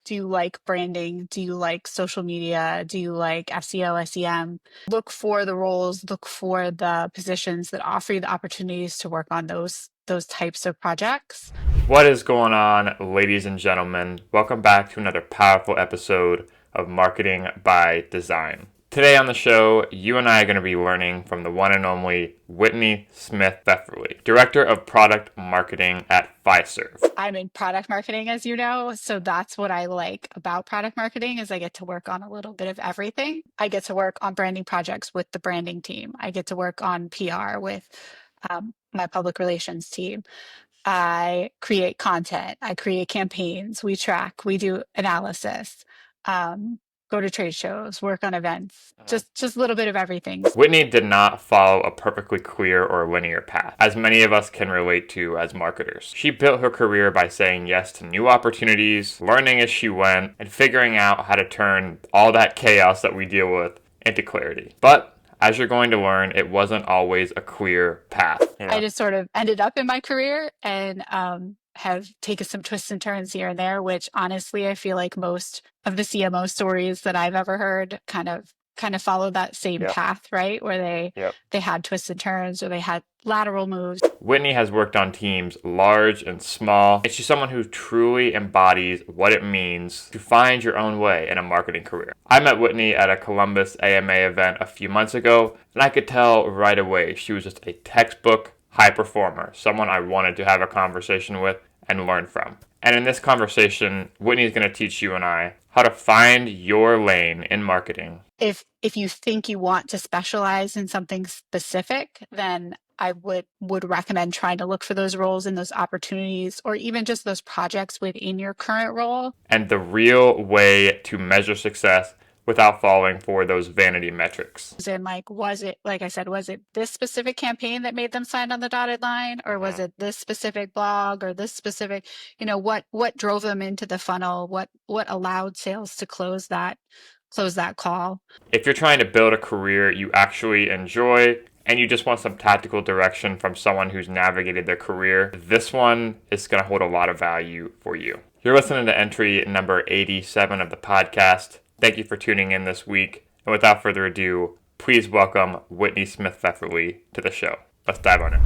Do you like branding? Do you like social media? Do you like SEO, SEM? Look for the roles, look for the positions that offer you the opportunities to work on those types of projects. What is going on, ladies and gentlemen? Welcome back to another powerful episode of Marketing by Design. Today on the show, you and I are going to be learning from the one and only Whitney Smith-Pfefferle, Director of Product Marketing at Fiserv. I'm in product marketing, as you know, so that's what I like about product marketing is I get to work on a little bit of everything. I get to work on branding projects with the branding team. I get to work on PR with my public relations team. I create content. I create campaigns. We track. We do analysis. Um, Go to trade shows. Work on events. Just a little bit of everything. Whitney did not follow a perfectly clear or linear path, as many of us can relate to as marketers. She built her career by saying yes to new opportunities, learning as she went, and figuring out how to turn all that chaos that we deal with into clarity. But as you're going to learn, it wasn't always a clear path. I just sort of ended up in my career and have taken some twists and turns here and there, which honestly I feel like most of the CMO stories that I've ever heard kind of follow that same Yep. path, right? Where Yep. they had twists and turns or they had lateral moves. Whitney has worked on teams large and small, and she's someone who truly embodies what it means to find your own way in a marketing career. I met Whitney at a Columbus AMA event a few months ago, and I could tell right away she was just a textbook high performer, someone I wanted to have a conversation with and learn from. And in this conversation, Whitney is going to teach you and I how to find your lane in marketing. If you think you want to specialize in something specific, then I would recommend trying to look for those roles and those opportunities or even just those projects within your current role. And the real way to measure success without falling for those vanity metrics. And like, was it, like I said, was it this specific campaign that made them sign on the dotted line? Or was it this specific blog or this specific, what drove them into the funnel? What allowed sales to close that call? If you're trying to build a career you actually enjoy and you just want some tactical direction from someone who's navigated their career, this one is going to hold a lot of value for you. You're listening to entry number 87 of the podcast. Thank you for tuning in this week. And without further ado, please welcome Whitney Smith-Pfefferle to the show. Let's dive on in.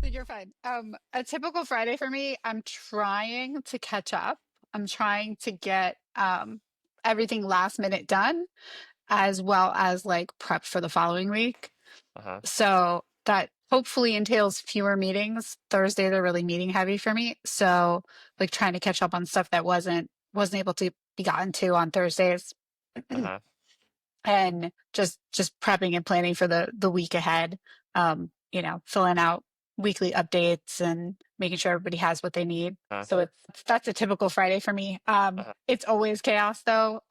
You're fine. A typical Friday for me, I'm trying to catch up. I'm trying to get everything last minute done, as well as like prep for the following week. So that hopefully entails fewer meetings. Thursdays are really meeting heavy for me. So like trying to catch up on stuff that wasn't able to be gotten to on Thursdays. And just prepping and planning for the week ahead. Filling out weekly updates and making sure everybody has what they need. So that's a typical Friday for me. It's always chaos though.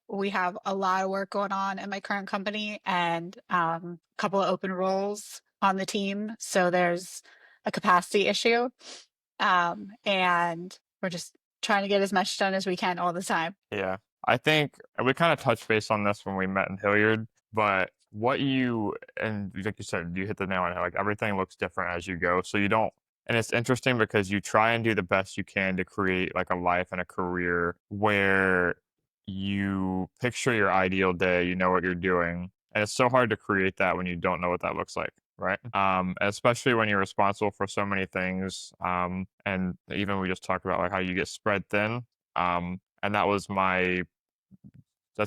We have a lot of work going on at my current company and a couple of open roles on the team. So there's a capacity issue. And we're just trying to get as much done as we can all the time. Yeah. I think we kind of touched base on this when we met in Hilliard, but and like you said, you hit the nail on it. Like everything looks different as you go. So you don't, and it's interesting because you try and do the best you can to create like a life and a career where you picture your ideal day, you know what you're doing. And it's so hard to create that when you don't know what that looks like. Right. Especially when you're responsible for so many things. And even we just talked about like how you get spread thin. And that's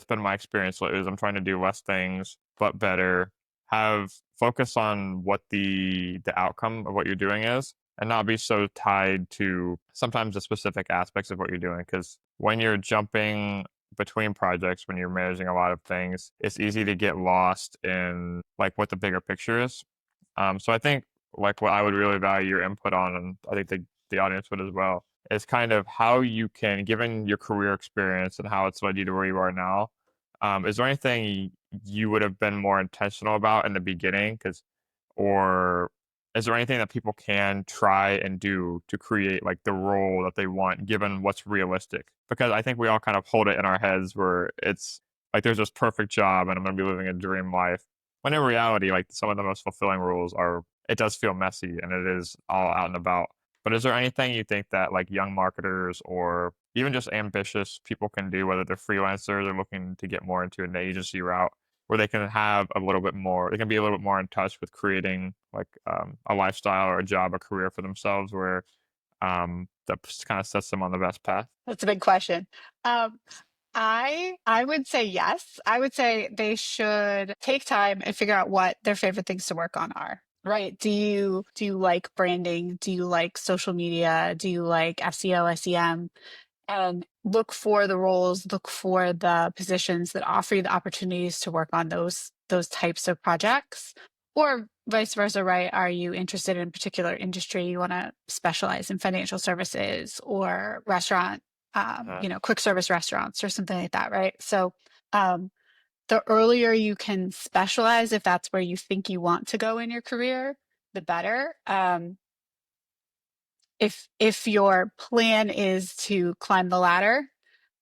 been my experience lately is I'm trying to do less things, but better, have focus on what the outcome of what you're doing is and not be so tied to sometimes the specific aspects of what you're doing. Because when you're jumping between projects, when you're managing a lot of things, it's easy to get lost in like what the bigger picture is. So I think like what I would really value your input on, and I think the audience would as well, is kind of how you can, given your career experience and how it's led you to where you are now, is there anything you would have been more intentional about in the beginning? Or is there anything that people can try and do to create like the role that they want, given what's realistic? Because I think we all kind of hold it in our heads where it's like there's this perfect job and I'm going to be living a dream life. When in reality, like some of the most fulfilling roles it does feel messy and it is all out and about. But is there anything you think that like young marketers or even just ambitious people can do, whether they're freelancers or looking to get more into an agency route, where they can have a little bit more, they can be a little bit more in touch with creating like a lifestyle or a job, a career for themselves, where that kind of sets them on the best path. That's a big question. Um, I would say yes. I would say they should take time and figure out what their favorite things to work on are. Right. Do you like branding? Do you like social media? Do you like SEO, SEM? And look for the roles, look for the positions that offer you the opportunities to work on those types of projects. Or vice versa, right? Are you interested in a particular industry? You want to specialize in financial services or restaurant, Uh-huh. quick service restaurants or something like that, right? So um, the earlier you can specialize, if that's where you think you want to go in your career, the better. If your plan is to climb the ladder,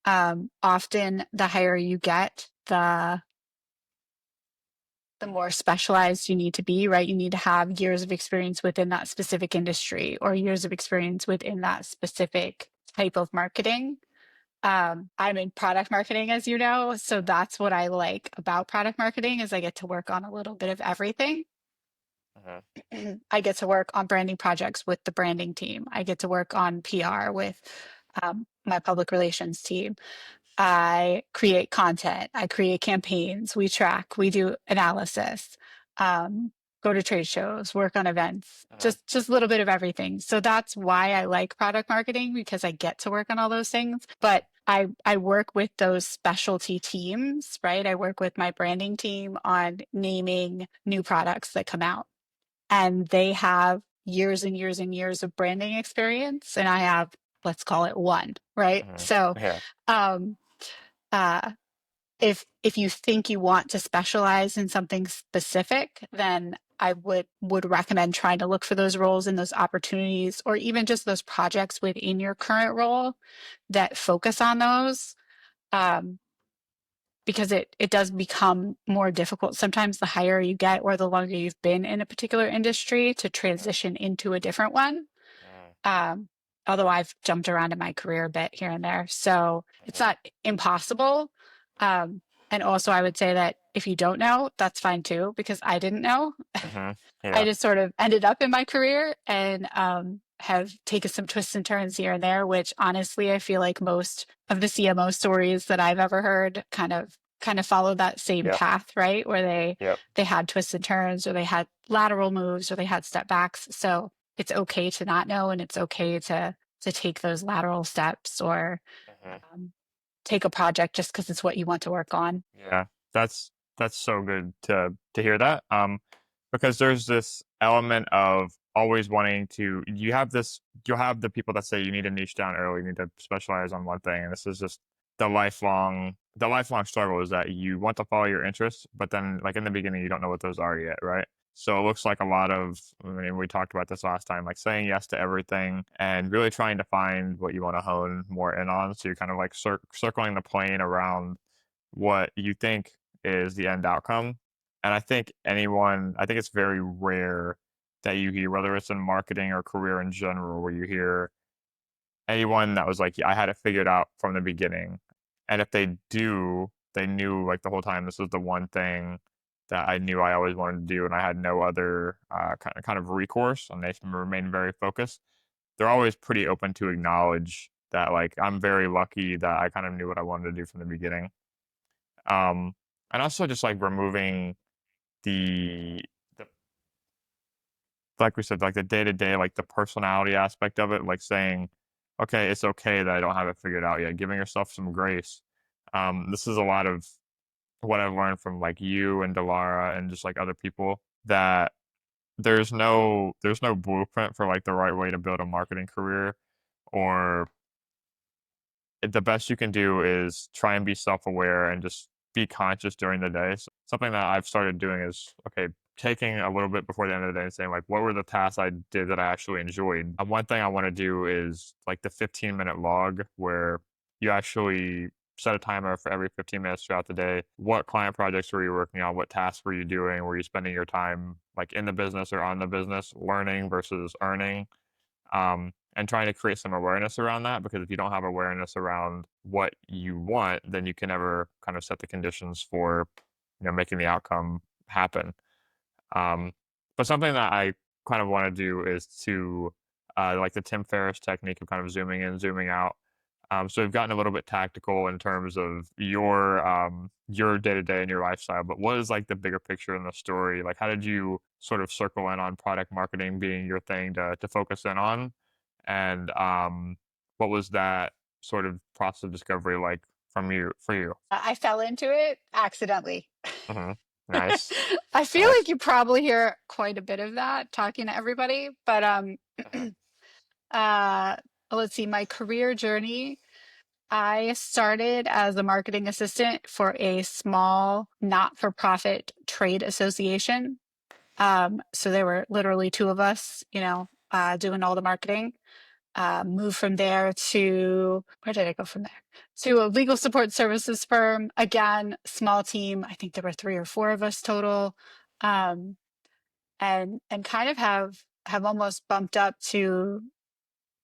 often the higher you get, the more specialized you need to be, right? You need to have years of experience within that specific industry or years of experience within that specific type of marketing. I'm in product marketing, as you know, so that's what I like about product marketing is I get to work on a little bit of everything. Uh-huh. I get to work on branding projects with the branding team. I get to work on PR with my public relations team. I create content. I create campaigns. We track. We do analysis. Um, Go to trade shows. Work on events. Uh-huh. Just a little bit of everything. So that's why I like product marketing because I get to work on all those things. But I work with those specialty teams, right? I work with my branding team on naming new products that come out, and they have years and years and years of branding experience, and I have, let's call it one, right? Uh-huh. So Yeah. um uh if you think you want to specialize in something specific, then I would recommend trying to look for those roles and those opportunities, or even just those projects within your current role that focus on those. um because it does become more difficult sometimes the higher you get or the longer you've been in a particular industry to Uh-huh. transition into a different one. Uh-huh. Um, Although I've jumped around in my career a bit here and there, so it's not impossible. Um, and also, I would say that if you don't know, that's fine too, because I didn't know. Uh-huh. I Yeah. just sort of ended up in my career and have taken some twists and turns here and there, which honestly, I feel like most of the CMO stories that I've ever heard kind of follow that same Yep. path, right? Where Yep. they had twists and turns, or they had lateral moves, or they had step backs. So it's okay to not know, and it's okay to take those lateral steps or Uh-huh. um, take a project just because it's what you want to work on. Yeah, that's so good to hear that. Because there's this element of always wanting to. You'll have the people that say you need to niche down early, you need to specialize on one thing, and this is just the lifelong struggle is that you want to follow your interests, but then like in the beginning you don't know what those are yet, right? So it looks like a lot of, I mean, we talked about this last time, like saying yes to everything and really trying to find what you want to hone more in on. So you're kind of like circling the plane around what you think is the end outcome. And I think it's very rare that you hear, whether it's in marketing or career in general, where you hear anyone that was like, yeah, I had it figured out from the beginning. And if they do, they knew like the whole time this was the one thing that I knew I always wanted to do, and I had no other kind of recourse, and they remain very focused. They're always pretty open to acknowledge that, like, I'm very lucky that I kind of knew what I wanted to do from the beginning. Um, and also just like removing the like we said, like the day to day, like the personality aspect of it, like saying, okay, it's okay that I don't have it figured out yet, giving yourself some grace. This is a lot of what I've learned from like you and Delara and just like other people, that there's no blueprint for like the right way to build a marketing career, or the best you can do is try and be self-aware and just be conscious during the day. So something that I've started doing is, okay, taking a little bit before the end of the day and saying like, what were the tasks I did that I actually enjoyed? One thing I want to do is like the 15-minute log, where you actually set a timer for every 15 minutes throughout the day. What client projects were you working on? What tasks were you doing? Were you spending your time like in the business or on the business, learning versus earning? and trying to create some awareness around that, because if you don't have awareness around what you want, then you can never kind of set the conditions for, making the outcome happen. Um, but something that I kind of want to do is to like the Tim Ferriss technique of kind of zooming in, zooming out. So we've gotten a little bit tactical in terms of your day to day and your lifestyle. But what is like the bigger picture in the story? Like, how did you sort of circle in on product marketing being your thing to focus in on? And what was that sort of process of discovery like from you for you? I fell into it accidentally. Hmm. Nice, I feel like nice. you probably hear quite a bit of that talking to everybody, but Hmm. uh let's see, my career journey. I started as a marketing assistant for a small not-for-profit trade association. So there were literally two of us, doing all the marketing. Moved from there to, where did I go from there? To a legal support services firm. Again, small team. I think there were three or four of us total. Um, and kind of have almost bumped up to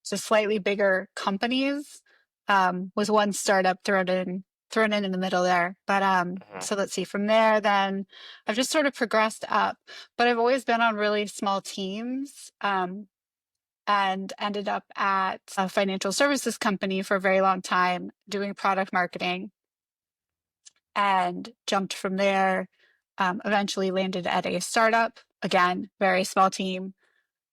slightly bigger companies. Was one startup thrown in the middle there. But Hmm. so let's see. From there, then I've just sort of progressed up. But I've always been on really small teams. And ended up at a financial services company for a very long time doing product marketing, and jumped from there. Eventually landed at a startup, again, very small team,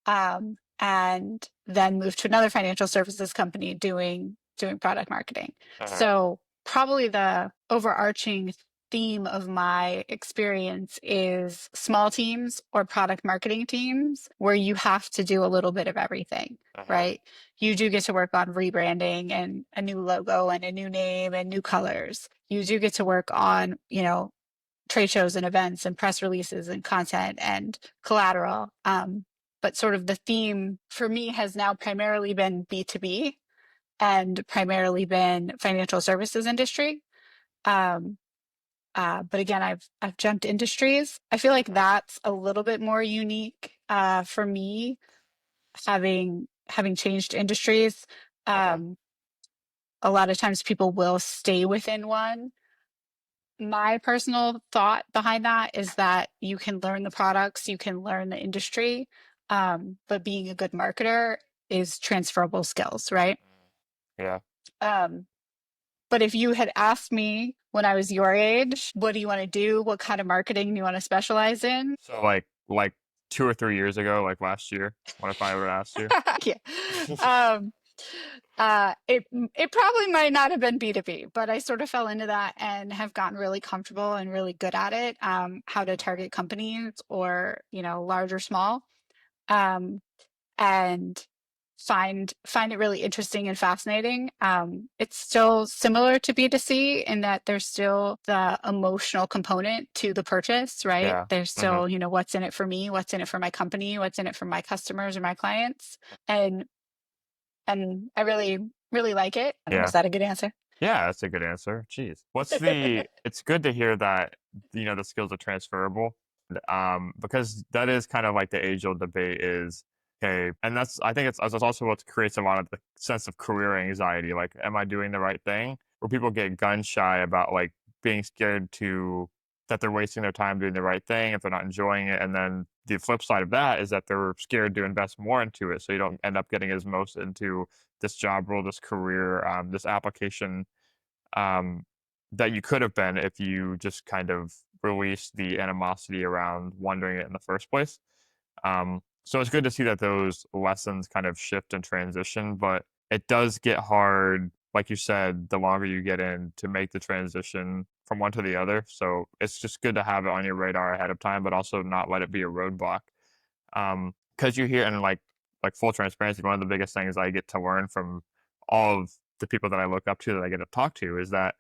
and then moved to another financial services company doing product marketing. Hmm. So probably the overarching theme of my experience is small teams or product marketing teams where you have to do a little bit of everything, Hmm. right? You do get to work on rebranding and a new logo and a new name and new colors. You do get to work on, trade shows and events and press releases and content and collateral. But sort of the theme for me has now primarily been B2B and primarily been financial services industry. Um, but again, I've jumped industries. I feel like that's a little bit more unique for me, having changed industries. Hmm. Um, a lot of times people will stay within one. My personal thought behind that is that you can learn the products, you can learn the industry, but being a good marketer is transferable skills, right? Yeah. Um, but if you had asked me when I was your age, what do you want to do? What kind of marketing do you want to specialize in? So like 2 or 3 years ago, like last year, what if I would have asked you? Yeah. Um, it probably might not have been B2B, but I sort of fell into that and have gotten really comfortable and really good at it. How to Mhm. target companies or, large or small. Um, and find it really interesting and fascinating. It's still similar to B2C in that there's still the emotional component to the purchase, right? Yeah. There's Hmm. still, what's in it for me, what's in it for my company, what's in it for my customers or my clients. And I really, really like it. I don't know, was Yeah. that a good answer? Yeah, that's a good answer. Jeez. It's good to hear that, the skills are transferable. Because that is kind of like the age-old debate is, okay, and I think it's also what creates a lot of the sense of career anxiety. Like, am I doing the right thing? Where people get gun shy about like being scared that they're wasting their time doing the right thing if they're not enjoying it. And then the flip side of that is that they're scared to invest more into it. So you don't end up getting as most into this job role, this career, this application, um, that you could have been if you just kind of released the animosity around wondering it in the first place. So it's good to see that those lessons kind of shift and transition, but it does get hard, like you said, the longer you get in to make the transition from one to the other. So it's just good to have it on your radar ahead of time, but also not let it be a roadblock. Because you hear, and like full transparency, one of the biggest things I get to learn from all of the people that I look up to that I get to talk to is that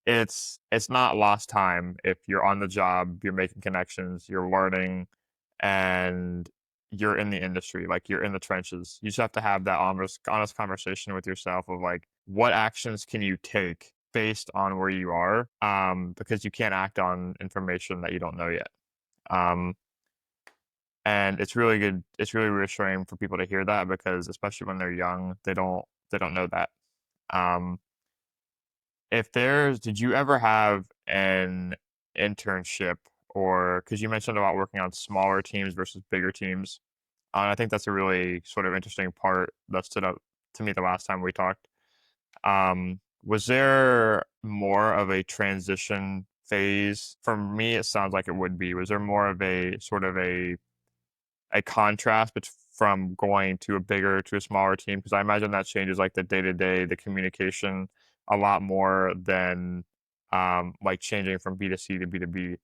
it's not lost time if you're on the job, you're making connections, you're learning, and you're in the industry, like you're in the trenches. You just have to have that honest conversation with yourself of like, what actions can you take based on where you are? Because you can't act on information that you don't know yet. Um, And it's really good. It's really reassuring for people to hear that because especially when they're young, they don't know that. Um, if there's, did you ever have an internship or because you mentioned about working on smaller teams versus bigger teams? I think that's a really sort of interesting part that stood out to me the last time we talked. Was there more of a transition phase? For me, it sounds like it would be. Was there more of a sort of a contrast from going to a bigger to a smaller team? Because I imagine that changes like the day to day, the communication a lot more than like changing from B to C to B to B.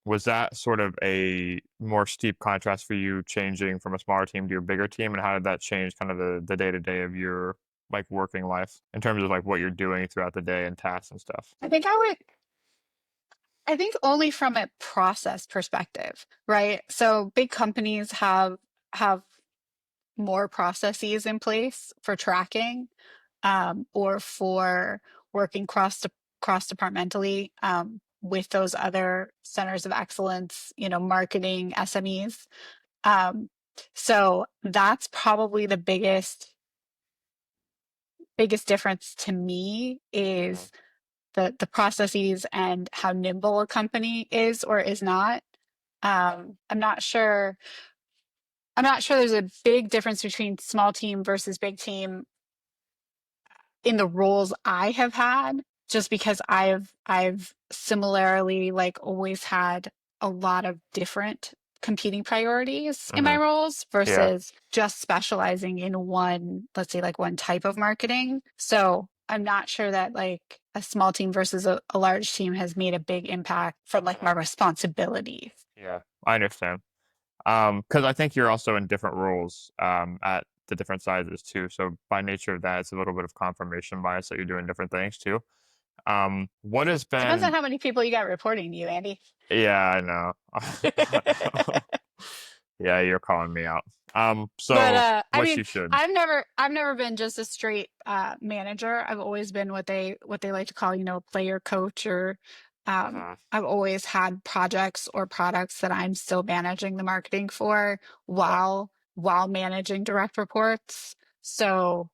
Was that sort of a more steep contrast for you changing from a smaller team to a bigger team? And how did that change kind of the day to day of your like working life in terms of like what you're doing throughout the day and tasks and stuff? I think I would, I think only from a process perspective, right? So big companies have more processes in place for tracking, or for working cross departmentally, with those other centers of excellence, marketing SMEs. Um, so that's probably the biggest difference to me Mhm. is the processes and how nimble a company is or is not. I'm not sure. I'm not sure there's a big difference between small team versus big team in the roles I have had, just because I've similarly like always had a lot of different competing priorities in my Mhm. roles Yeah. versus just specializing in one, let's say like one type of marketing. So I'm not sure that like a small team versus a large team has made a big impact from like my Mhm. responsibilities. Yeah. I understand. Because I think you're also in different roles at the different sizes too. So by nature of that, it's a little bit of confirmation bias that you're doing different things too. What has Depends on been? how many people you got reporting to you, Andy. Yeah, I know. Yeah, you're calling me out. But So I which mean, you should. I've never been just a straight manager. I've always been what they like to call, a player coach, or Mhm. I've always had projects or products that I'm still managing the marketing for Yeah. while managing direct reports. So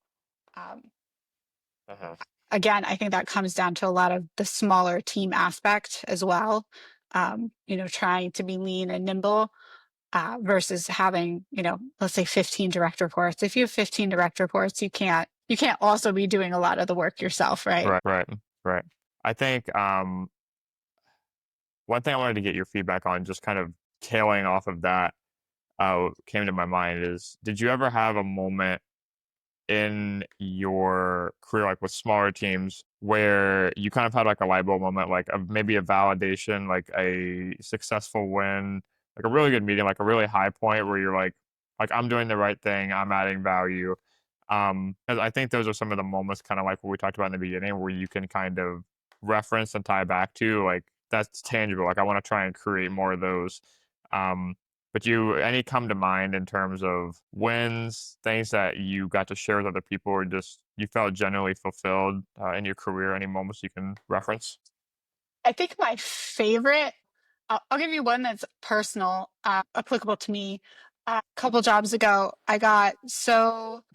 um, Mhm. again, I think that comes down to a lot of the smaller team aspect as well. Trying to be lean and nimble, versus having, let's say 15 direct reports. If you have 15 direct reports, you can't also be doing a lot of the work yourself, right? Right. Right. I think one thing I wanted to get your feedback on, just kind of tailing off of that, came to my mind is, did you ever have a moment in your career, like with smaller teams, where you kind of had like a light bulb moment, like maybe a validation, like a successful win, like a really good meeting, like a really high point where you're like I'm doing the right thing, I'm adding value. Because I think those are some of the moments, kind of like what we talked about in the beginning, where you can kind of reference and tie back to, like that's tangible. Like I want to try and create more of those. Um, but any come to mind in terms of wins, things that you got to share with other people, or just you felt genuinely fulfilled in your career? Any moments you can reference? I think my favorite, I'll give you one that's personal, applicable to me. A couple jobs ago, the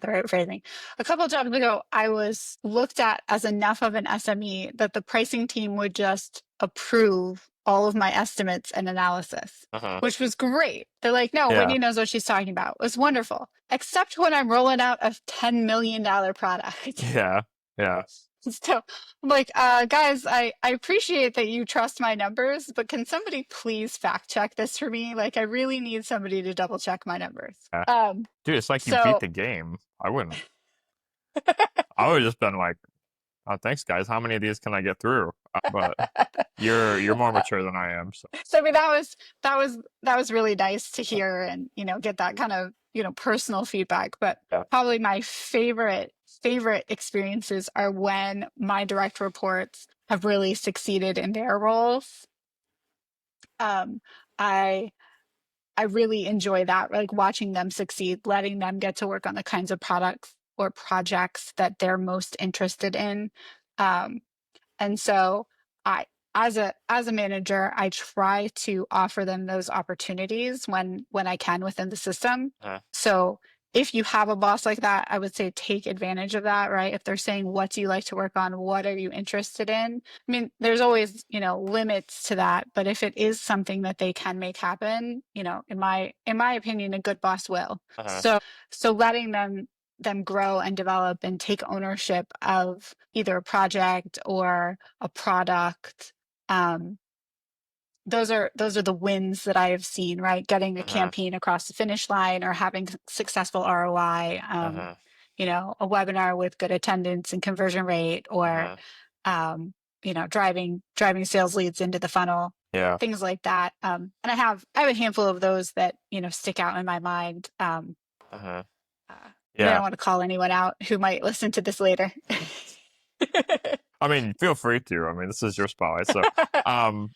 right phrasing. A couple jobs ago, I was looked at as enough of an SME that the pricing team would just approve all of my estimates and analysis, Uh-huh. which was great. They're like, no, Yeah, Whitney knows what she's talking about. It was wonderful, except when I'm rolling out a $10 million product. yeah, yeah, So I'm like, guys, I appreciate that you trust my numbers, but can somebody please fact check this for me? Like, I really need somebody to double check my numbers. yeah. Dude, it's like you beat So the game. I wouldn't. I would have just been like, "Oh, thanks, guys. How many of these can I get through?" But you're more mature than I am, so so I mean that was really nice to hear, and get that kind of personal feedback. But yeah. probably my favorite experiences are when my direct reports have really succeeded in their roles. Um, I I really enjoy that, like watching them succeed, letting them get to work on the kinds of products or projects that they're most interested in. Um, and so I as a manager, I try to offer them those opportunities when I can within the system. Uh, So if you have a boss like that, I would say take advantage of that, right? If they're saying, what do you like to work on? What are you interested in? I mean, there's always, limits to that, but if it is something that they can make happen, in my opinion, a good boss will. uh, So letting them grow and develop and take ownership of either a project or a product, um, those are the wins that I have seen, right? Getting a uh, campaign across the finish line or having successful ROI, uh, a webinar with good attendance and conversion rate, or uh, um, driving sales leads into the funnel, yeah, things like that. And I have a handful of those that stick out in my mind. uh, And I yeah. don't want to call anyone out who might listen to this later. I mean, feel free to. I mean, this is your spotlight. So, um,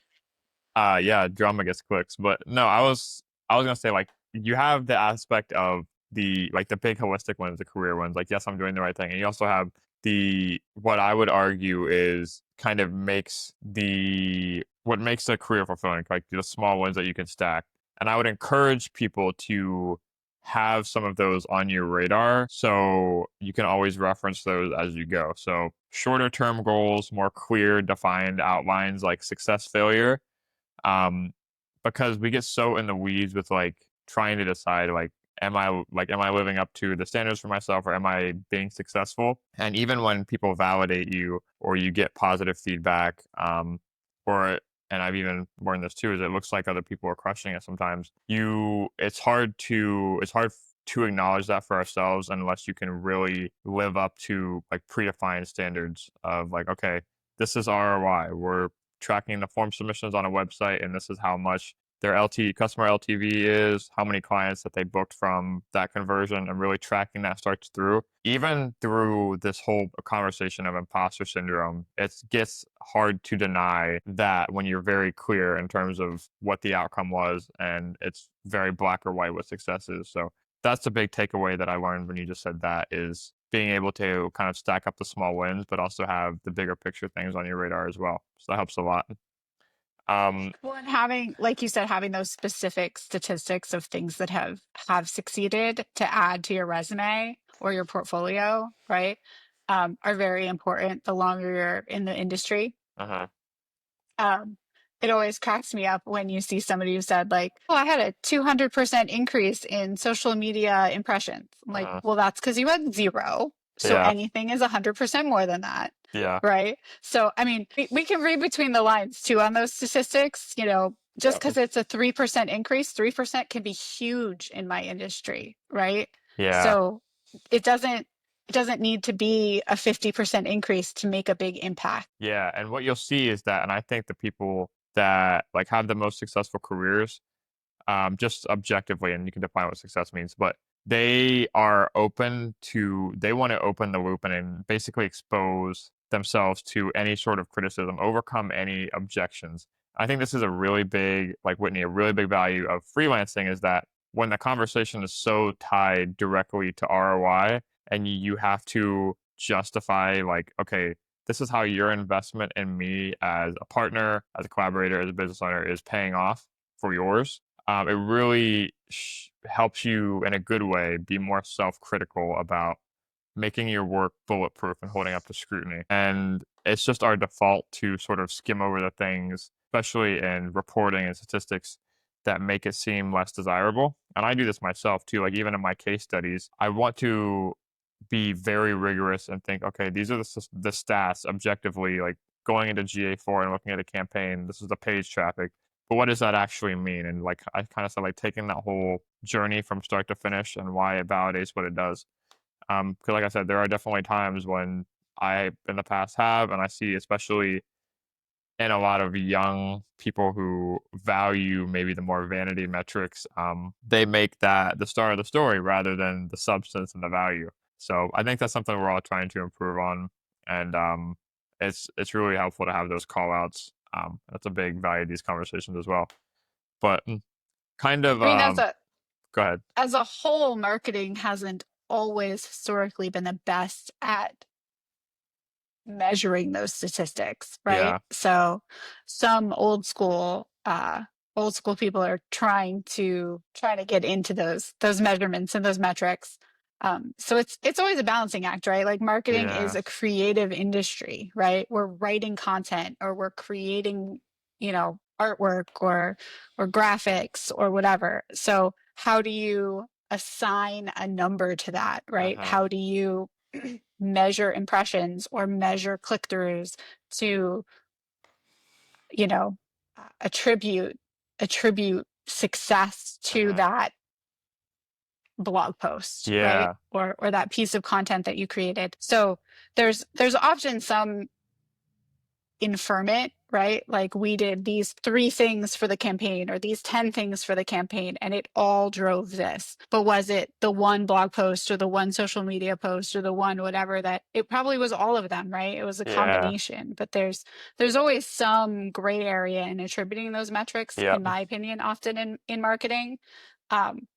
yeah, drama gets clicks. But no, I was gonna say like you have the aspect of the big holistic ones, the career ones. Like, yes, I'm doing the right thing, and you also have the what I would argue is kind of makes the what makes a career fulfilling, like the small ones that you can stack. And I would encourage people to have some of those on your radar so you can always reference those as you go. So shorter term goals, more clear, defined outlines like success, failure, um, because we get so in the weeds with like trying to decide like am I living up to the standards for myself or am I being successful? And even when people validate you or you get positive feedback, or and I've even learned this too, is it looks like other people are crushing it sometimes. It's hard to acknowledge that for ourselves unless you can really live up to like predefined standards of like, okay, this is ROI. We're tracking the form submissions on a website, and this is how much their customer LTV is, how many clients that they booked from that conversion, and really tracking that starts through. Even through this whole conversation of imposter syndrome, it gets hard to deny that when you're very clear in terms of what the outcome was, and it's very black or white what success is. So that's the big takeaway that I learned when you just said that is being able to kind of stack up the small wins, but also have the bigger picture things on your radar as well. So that helps a lot. Um, Well, and having, like you said, having those specific statistics of things that have succeeded to add to your resume or your portfolio, right, are very important the longer you're in the industry. uh-huh, Um, it always cracks me up when you see somebody who said like, "Oh, I had a 200% increase in social media impressions." I'm like, uh-huh. "Well, that's because you had zero. So Yeah, anything is 100% more than that." yeah, Right. So, I mean, we can read between the lines too on those statistics, just yeah, because it's a 3% increase, 3% can be huge in my industry. Right. yeah, So it doesn't need to be a 50% increase to make a big impact. yeah. And what you'll see is that, and I think the people that like have the most successful careers, just objectively, and you can define what success means, but they want to open the loop and basically expose themselves to any sort of criticism, overcome any objections. I think this is a really big, like Whitney, a really big value of freelancing is that when the conversation is so tied directly to ROI and you have to justify, like, okay, this is how your investment in me as a partner, as a collaborator, as a business owner is paying off for yours. It really helps you in a good way be more self-critical about making your work bulletproof and holding up to scrutiny. And it's just our default to sort of skim over the things, especially in reporting and statistics, that make it seem less desirable. And I do this myself too. Like even in my case studies, I want to be very rigorous and think, okay, these are the stats objectively, like going into GA4 and looking at a campaign, this is the page traffic. But what does that actually mean? And like I kind of said, like taking that whole journey from start to finish and why it validates what it does. Because like I said, there are definitely times when I in the past have, and I see especially in a lot of young people who value maybe the more vanity metrics, they make that the star of the story rather than the substance and the value. So I think that's something we're all trying to improve on, and it's really helpful to have those call outs. That's a big value of these conversations as well. But kind of I mean, as a go ahead. as a whole, marketing hasn't always historically been the best at measuring those statistics, right? Yeah. So some old school people are trying to get into those measurements and those metrics. So it's always a balancing act, right? Like marketing is Yeah. a creative industry, right? We're writing content or we're creating, artwork or graphics or whatever. So how do you assign a number to that, right? Uh-huh. How do you measure impressions or measure click-throughs to, you know, attribute success to Uh-huh. that blog post, right? Yeah. Or that piece of content that you created. So there's often some inferment, right? Like we did these 3 things for the campaign or these 10 things for the campaign, and it all drove this. But was it the one blog post or the one social media post or the one whatever that it probably was all of them, right? It was a Yeah. combination, but there's always some gray area in attributing those metrics, Yeah. in my opinion, often in marketing. Um,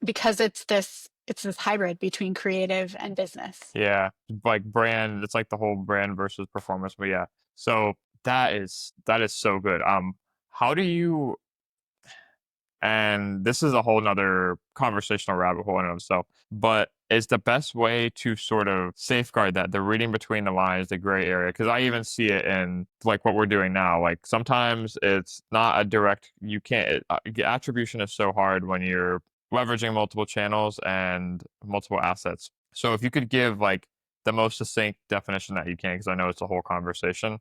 because it's this hybrid between creative and business. Yeah. Like brand, it's like the whole brand versus performance. But yeah. So that is so good. How do you and this is a whole nother conversational rabbit hole in and of itself, but is the best way to sort of safeguard that the reading between the lines, the gray area? Because I even see it in like what we're doing now. Like sometimes it's not a direct, you can't, attribution is so hard when you're leveraging multiple channels and multiple assets. So if you could give like the most succinct definition that you can, because I know it's a whole conversation.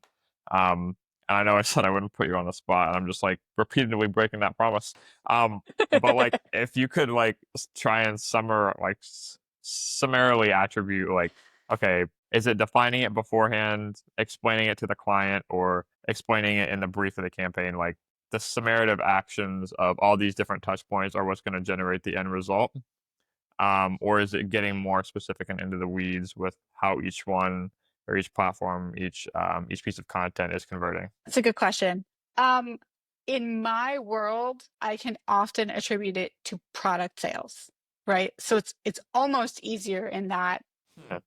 Um, and I know I said I wouldn't put you on the spot, and I'm just like repeatedly breaking that promise. Um, but like if you could like try and summarily attribute like, okay, is it defining it beforehand, explaining it to the client, or explaining it in the brief of the campaign? Like the summative actions of all these different touch points are what's going to generate the end result. Or is it getting more specific and into the weeds with how each one or each platform, each piece of content is converting? That's a good question. Um, in my world, I can often attribute it to product sales, right? So it's almost easier Hmm.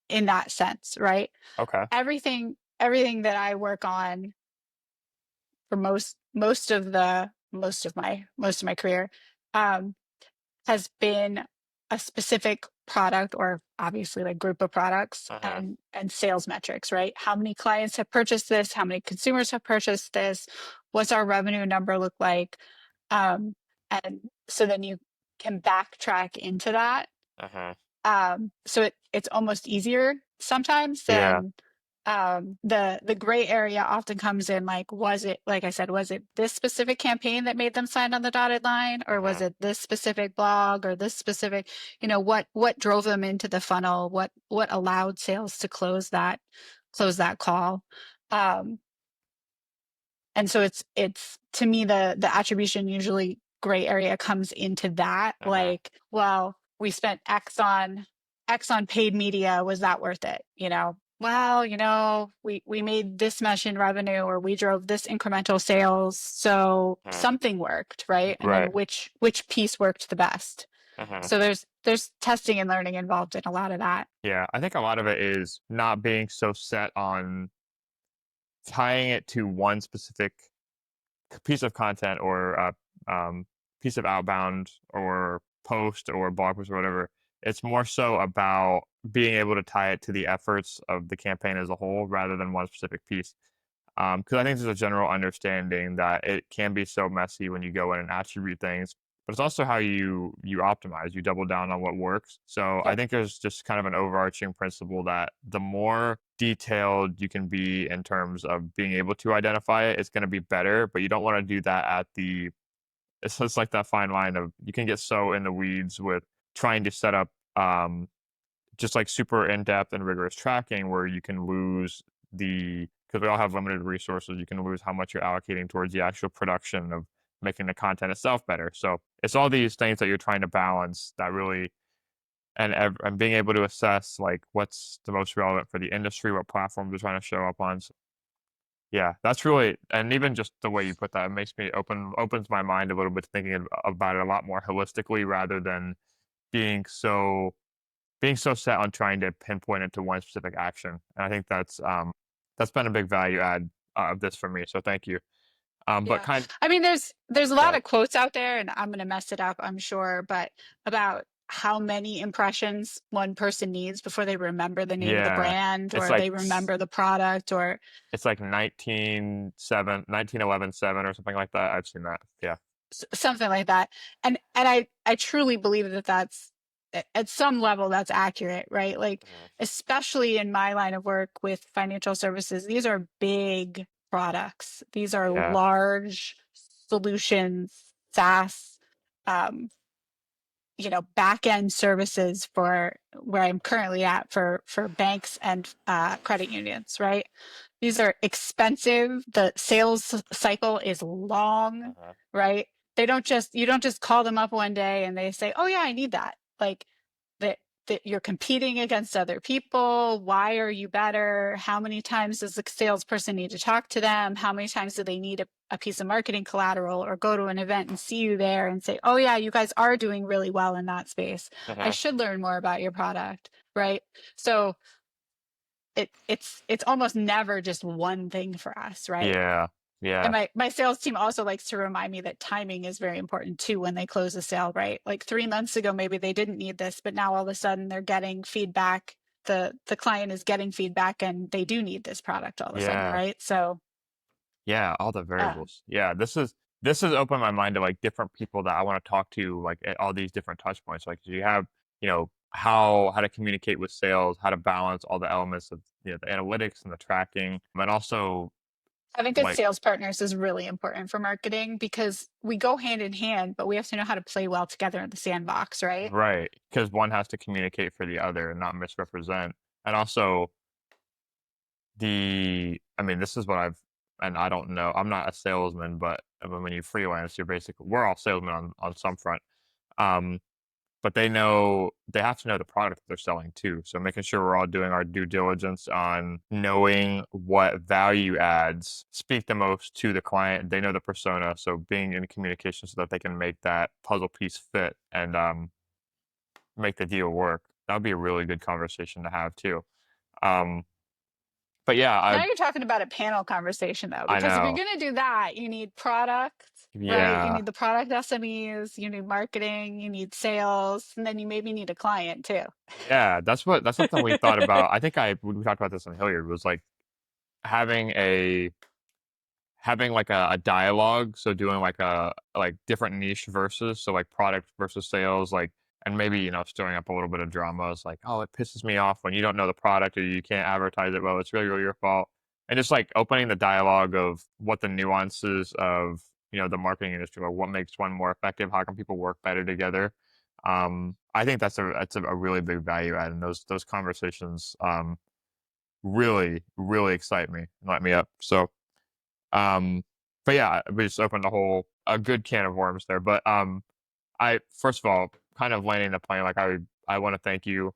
in that sense, right? Okay. Everything that I work on for most of my career, um, has been a specific product or obviously like group of products Uh-huh. and sales metrics, right? How many clients have purchased this? How many consumers have purchased this? What's our revenue number look like? Um, and so then you can backtrack into that. Uh-huh. So it's almost easier sometimes Yeah. than the gray area often comes in like, was it, like I said, was it this specific campaign that made them sign on the dotted line, or was Uh-huh. it this specific blog or this specific, what drove them into the funnel, what allowed sales to close that call. um and so it's to me, the attribution usually gray area comes into that, Uh-huh. like, well, we spent X on paid media, was that worth it? Well, we made this much in revenue, or we drove this incremental sales, so Uh-huh. something worked, right? And then Right. which piece worked the best? Uh-huh. So there's testing and learning involved in a lot of that. Yeah, I think a lot of it is not being so set on tying it to one specific piece of content or piece of outbound or post or blog post or whatever. It's more so about being able to tie it to the efforts of the campaign as a whole rather than one specific piece. Because I think there's a general understanding that it can be so messy when you go in and attribute things, but it's also how you optimize, you double down on what works. So I Yep. think there's just kind of an overarching principle that the more detailed you can be in terms of being able to identify it, it's going to be better. But you don't want to do that at the it's just like that fine line of you can get so in the weeds with trying to set up just like super in-depth and rigorous tracking where you can lose because we all have limited resources, you can lose how much you're allocating towards the actual production of making the content itself better. So it's all these things that you're trying to balance that really and being able to assess like what's the most relevant for the industry, what platforms are trying to show up on. So, yeah, that's really and even just the way you put that, it makes me opens my mind a little bit to thinking about it a lot more holistically rather than being so being so set on trying to pinpoint it to one specific action. And I think that's been a big value add of this for me. So thank you. But Yeah. kind I mean, there's a lot yeah, of quotes out there, and I'm gonna mess it up, I'm sure, but about how many impressions one person needs before they remember the name of the yeah, brand it's or like they remember the product or it's like 1911 7 or something like that. I've seen that. Yeah. something like that. And I truly believe that that's at some level that's accurate, right? Like Mhm. especially in my line of work with financial services, these are big products. These are Yeah. large solutions, SaaS, um, back end services for where I'm currently at for banks and credit unions, right? These are expensive. The sales cycle is long, Uh-huh. right? They don't just You don't just call them up one day and they say, "Oh yeah, I need that." Like that you're competing against other people. Why are you better? How many times does the salesperson need to talk to them? How many times do they need a piece of marketing collateral or go to an event and see you there and say, "Oh yeah, you guys are doing really well in that space. I Uh-huh. should learn more about your product." Right? So it's almost never just one thing for us, right? Yeah. And Yeah. my sales team also likes to remind me that timing is very important too when they close a sale, right? Like 3 months ago, maybe they didn't need this, but now all of a sudden they're getting feedback. The client is getting feedback and they do need this product all of a sudden, Yeah. right? So Yeah, all the uh, variables. Yeah, this has opened my mind to like different people that I want to talk to, like at all these different touch points. Like you have, how to communicate with sales, how to balance all the elements of the analytics and the tracking, and also having good like sales partners is really important for marketing because we go hand in hand, but we have to know how to play well together in the sandbox, right? right, because one has to communicate for the other and not misrepresent. And also I mean, this is what and I don't know, I'm not a salesman, but when you freelance, we're all salesmen on some front. Um, but they have to know the product that they're selling too. So making sure we're all doing our due diligence on knowing what value adds speak the most to the client. They know the persona, so being in communication so that they can make that puzzle piece fit and make the deal work. That would be a really good conversation to have too. Um, but yeah, Now you're talking about a panel conversation though, I because if you're know. going to do that, you need product, right? You Yeah, need the product SMEs, you need marketing, you need sales, and then you maybe need a client too. yeah. That's something we thought about. I think we talked about this on Hilliard was like having a having like a dialogue, so doing like a like different niche versus, so like product versus sales, like and maybe, stirring up a little bit of drama. It's like, oh, it pisses me off when you don't know the product or you can't advertise it well. It's really your fault. And just like opening the dialogue of what the nuances of, the marketing industry or what makes one more effective, how can people work better together. I think that's a really big value add, and those conversations really excite me and light me up. So um, but yeah, we just opened a good can of worms there. But I first of all, kind of landing the plane, like I want to thank you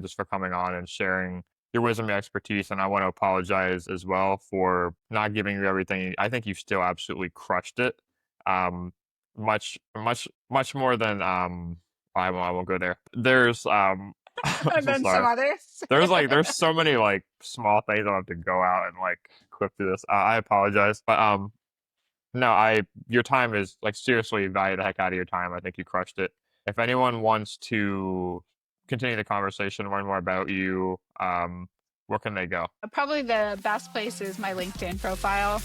just for coming on and sharing your wisdom and expertise, and I want to apologize as well for not giving you everything. I think you still absolutely crushed it. Um, much more than I won't go there. There's I'm And so then some sorry. others. There's so many like small things I'll have to go out and like clip through this. I apologize, but no, I your time is like seriously value the heck out of your time. I think you crushed it. If anyone wants to continue the conversation, learn more about you, where can they go? Probably the best place is my LinkedIn profile.